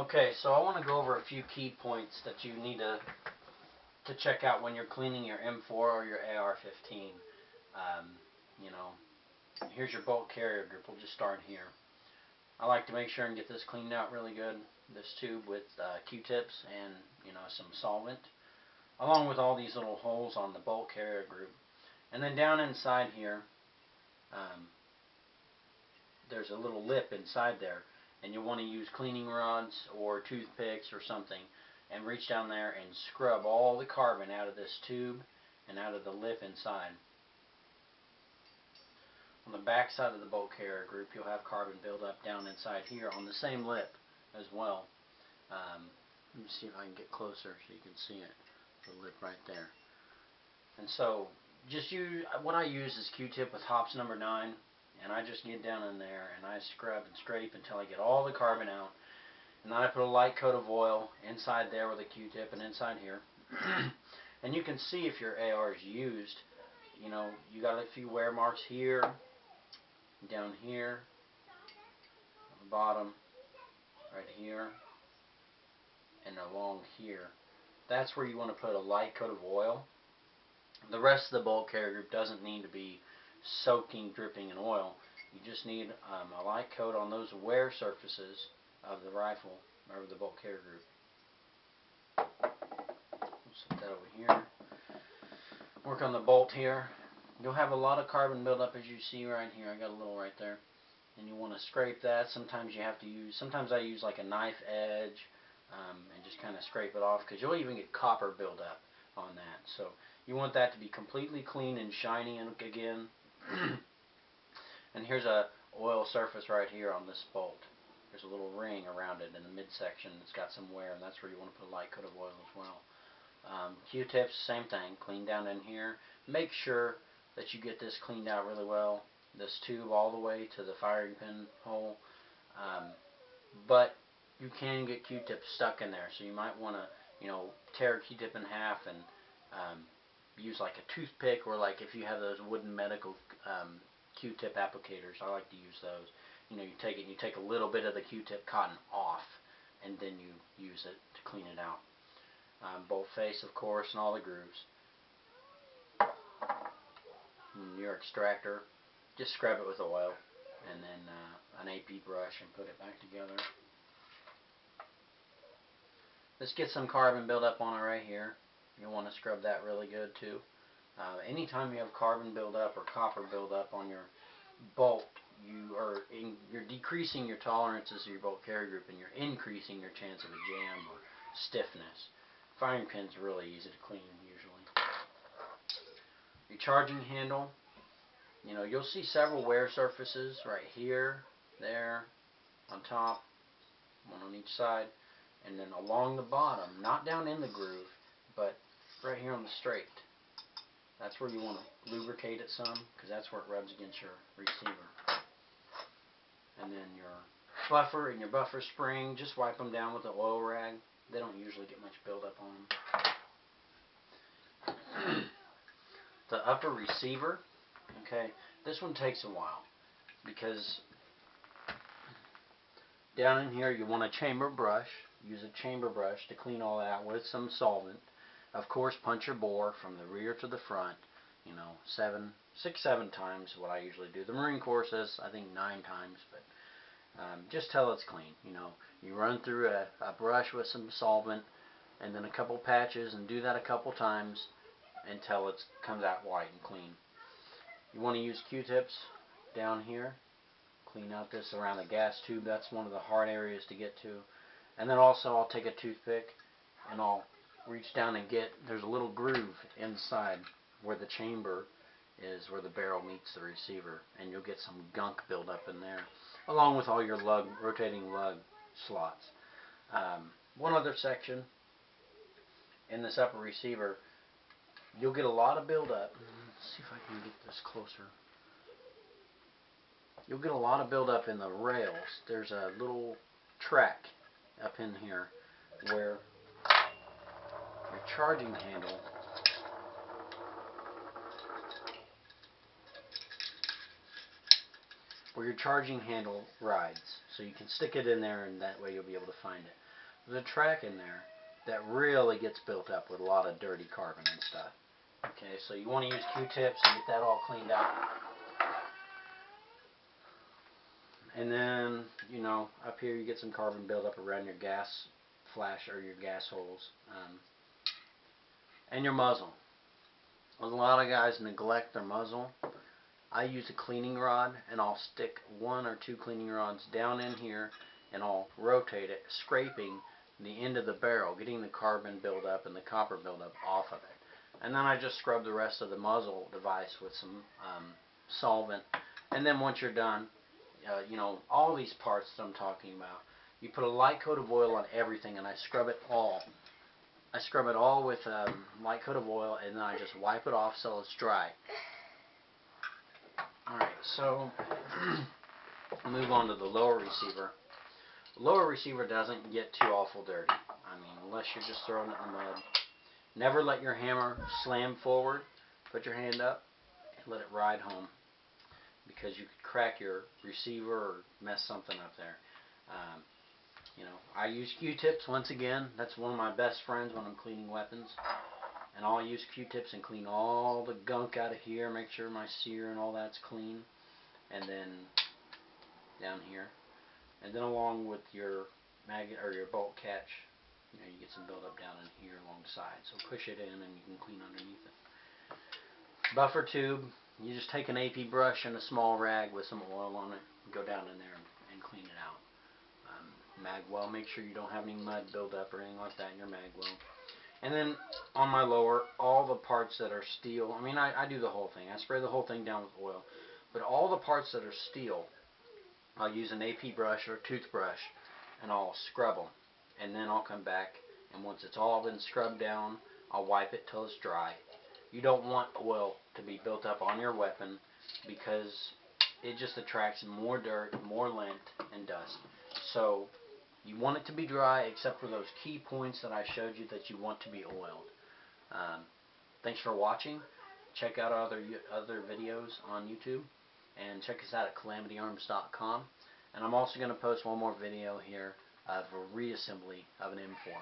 Okay, so I want to go over a few key points that you need to check out when you're cleaning your M4 or your AR-15. Um, you know, here's your bolt carrier group. We'll just start here. I like to make sure and get this cleaned out really good. This tube with Q-tips and some solvent, along with all these little holes on the bolt carrier group. And then down inside here, um, there's a little lip inside there, and you'll want to use cleaning rods or toothpicks or something and reach down there and scrub all the carbon out of this tube and out of the lip inside. On the back side of the bolt carrier group, you'll have carbon buildup down inside here on the same lip as well. Let me see if I can get closer so you can see it. The lip right there. And so just use, what I use is Q-tip with hops number 9, and I just get down in there and I scrub and scrape until I get all the carbon out. And then I put a light coat of oil inside there with a Q-tip and inside here. And you can see if your AR is used. You got a few wear marks here, down here, on the bottom, right here, and along here. That's where you want to put a light coat of oil. The rest of the bolt carrier group doesn't need to be soaking, dripping in oil. You just need a light coat on those wear surfaces of the rifle or the bolt carrier group. We'll set that over here. Work on the bolt here. You'll have a lot of carbon buildup, as you see right here. I got a little right there. And you want to scrape that. Sometimes you have to use, sometimes I use like a knife edge and just kind of scrape it off, because you'll even get copper buildup on that. So you want that to be completely clean and shiny again. And here's a oil surface right here on this bolt. There's a little ring around it in the midsection. It's got some wear, and that's where you want to put a light coat of oil as well. Q-tips, same thing. Clean down in here. Make sure that you get this cleaned out really well. This tube all the way to the firing pin hole. But you can get Q-tips stuck in there, so you might want to, tear a Q-tip in half and use like a toothpick, or like if you have those wooden medical Q-tip applicators. I like to use those. You take it and you take a little bit of the Q-tip cotton off, and then you use it to clean it out. Bolt face, of course, and all the grooves. And your extractor, just scrub it with oil, and then an AP brush and put it back together. Let's get some carbon buildup on it right here. You'll want to scrub that really good too. Anytime you have carbon buildup or copper buildup on your bolt, you're decreasing your tolerances of your bolt carrier group, and you're increasing your chance of a jam or stiffness. Firing pin's really easy to clean usually. Your charging handle, you'll see several wear surfaces right here, there, on top, one on each side, and then along the bottom, not down in the groove, but right here on the straight. That's where you want to lubricate it some, because that's where it rubs against your receiver. And then your buffer and your buffer spring, just wipe them down with an oil rag. They don't usually get much buildup on them. The upper receiver, okay, this one takes a while, because down in here you want a chamber brush. Use a chamber brush to clean all that out with some solvent. Of course, punch your bore from the rear to the front, 6, 7 times what I usually do. The Marine Corps says, I think 9 times, but just till it's clean. You run through a brush with some solvent, and then a couple patches, and do that a couple times until it comes out white and clean. You want to use Q-tips down here. Clean out this around the gas tube. That's one of the hard areas to get to. And then also I'll take a toothpick and I'll reach down and there's a little groove inside where the chamber is, where the barrel meets the receiver, and you'll get some gunk buildup in there, along with all your rotating lug slots. One other section in this upper receiver, you'll get a lot of buildup. Let's see if I can get this closer. You'll get a lot of buildup in the rails. There's a little track up in here where your charging handle rides. So you can stick it in there, and that way you'll be able to find it. there's a track in there that really gets built up with a lot of dirty carbon and stuff. Okay, so you want to use Q-tips and get that all cleaned out. And then, you know, up here you get some carbon buildup around your gas flash or your gas holes. And your muzzle. A lot of guys neglect their muzzle. I use a cleaning rod, and I'll stick 1 or 2 cleaning rods down in here, and I'll rotate it, scraping the end of the barrel, getting the carbon buildup and the copper buildup off of it. And then I just scrub the rest of the muzzle device with some solvent. And then once you're done, you know, all these parts that I'm talking about, you put a light coat of oil on everything, and I scrub it all. I scrub it all with light coat of oil, and then I just wipe it off so it's dry. Alright, so move on to the lower receiver. The lower receiver doesn't get too awful dirty. I mean, unless you're just throwing it in the mud. Never let your hammer slam forward. Put your hand up and let it ride home, because you could crack your receiver or mess something up there. You know, I use Q-tips once again. That's one of my best friends when I'm cleaning weapons. And I'll use Q-tips and clean all the gunk out of here, make sure my sear and all that's clean. And then down here. And then along with your maggot or your bolt catch, you know, you get some buildup down in here alongside. So push it in and you can clean underneath it. Buffer tube, you just take an AP brush and a small rag with some oil on it, go down in there and clean it out. Mag well, make sure you don't have any mud buildup or anything like that in your mag well. And then on my lower, all the parts that are steel, I mean, I do the whole thing. I spray the whole thing down with oil. But all the parts that are steel, I'll use an AP brush or a toothbrush, and I'll scrub them. And then I'll come back, and once it's all been scrubbed down, I'll wipe it till it's dry. You don't want oil to be built up on your weapon, because it just attracts more dirt, more lint, and dust. So you want it to be dry, except for those key points that I showed you that you want to be oiled. Thanks for watching. Check out our other videos on YouTube, and check us out at calamityarms.com. And I'm also going to post one more video here of a reassembly of an M4.